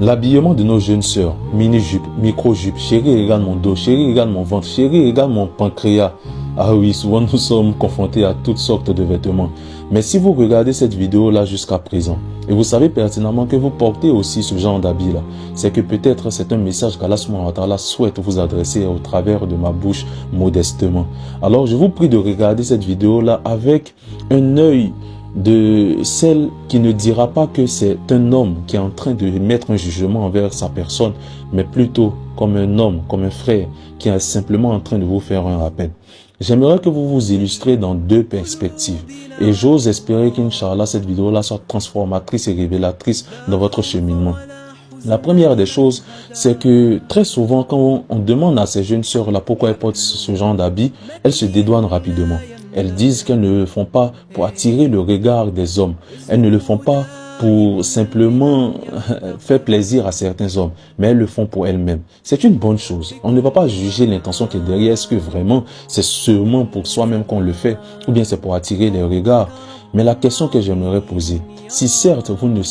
L'habillement de nos jeunes sœurs, mini-jupe, micro-jupe, chérie regarde mon dos, chérie regarde mon ventre, chérie regarde mon pancréas. Ah oui, souvent nous sommes confrontés à toutes sortes de vêtements. Mais si vous regardez cette vidéo-là jusqu'à présent, et vous savez pertinemment que vous portez aussi ce genre d'habit-là, c'est que peut-être c'est un message qu'Allah subhanahu wa ta'ala souhaite vous adresser au travers de ma bouche modestement. Alors je vous prie de regarder cette vidéo-là avec un œil de celle qui ne dira pas que c'est un homme qui est en train de mettre un jugement envers sa personne, mais plutôt comme un homme, comme un frère qui est simplement en train de vous faire un rappel. J'aimerais que vous vous illustrez dans deux perspectives et j'ose espérer qu'Inch'Allah cette vidéo-là soit transformatrice et révélatrice dans votre cheminement. La première des choses, c'est que très souvent quand on demande à ces jeunes sœurs-là pourquoi elles portent ce genre d'habits, elles se dédouanent rapidement. Elles disent qu'elles ne le font pas pour attirer le regard des hommes. Elles ne le font pas pour simplement faire plaisir à certains hommes, mais elles le font pour elles-mêmes. C'est une bonne chose. On ne va pas juger l'intention qui est derrière. Est-ce que vraiment c'est seulement pour soi-même qu'on le fait, ou bien c'est pour attirer les regards? Mais la question que j'aimerais poser, si certes vous ne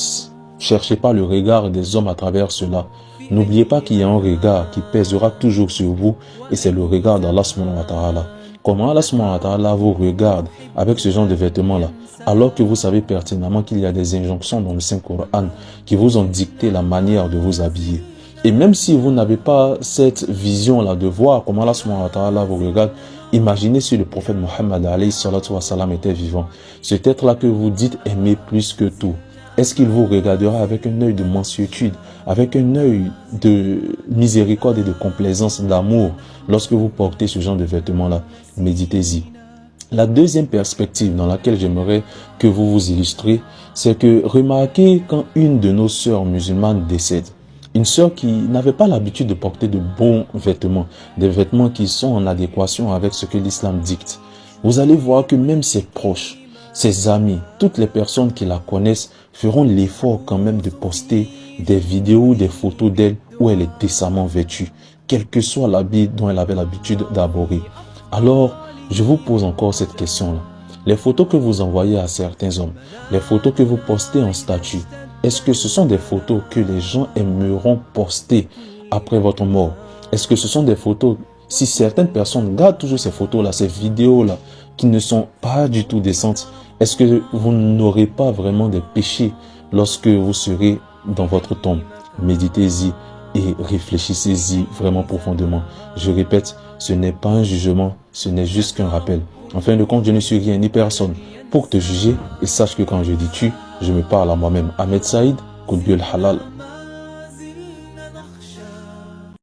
cherchez pas le regard des hommes à travers cela, n'oubliez pas qu'il y a un regard qui pèsera toujours sur vous, et c'est le regard d'Allah subhanahu wa ta'ala. Comment Allah subhanahu wa ta'ala vous regarde avec ce genre de vêtements-là, alors que vous savez pertinemment qu'il y a des injonctions dans le Saint-Coran qui vous ont dicté la manière de vous habiller. Et même si vous n'avez pas cette vision-là de voir comment Allah subhanahu wa ta'ala vous regarde, imaginez si le prophète Mohammed alayhi salatu wa salam était vivant. Cet être-là que vous dites aimer plus que tout, est-ce qu'il vous regardera avec un œil de mansuétude, avec un œil de miséricorde et de complaisance, d'amour, lorsque vous portez ce genre de vêtements-là? Méditez-y. La deuxième perspective dans laquelle j'aimerais que vous vous illustrez, c'est que remarquez quand une de nos sœurs musulmanes décède, une sœur qui n'avait pas l'habitude de porter de bons vêtements, des vêtements qui sont en adéquation avec ce que l'islam dicte, vous allez voir que même ses proches, ses amis, toutes les personnes qui la connaissent feront l'effort quand même de poster des vidéos, des photos d'elle où elle est décemment vêtue, quel que soit l'habit dont elle avait l'habitude d'aborder. Alors, je vous pose encore cette question-là. Les photos que vous envoyez à certains hommes, les photos que vous postez en statut, est-ce que ce sont des photos que les gens aimeront poster après votre mort? Est-ce que ce sont des photos, si certaines personnes gardent toujours ces photos-là, ces vidéos-là, qui ne sont pas du tout décentes, est-ce que vous n'aurez pas vraiment des péchés lorsque vous serez dans votre tombe? Méditez-y et réfléchissez-y vraiment profondément. Je répète, ce n'est pas un jugement, ce n'est juste qu'un rappel. En fin de compte, je ne suis rien ni personne pour te juger, et sache que quand je dis tu, je me parle à moi-même. Ahmed Saïd, Koudbiol Halal.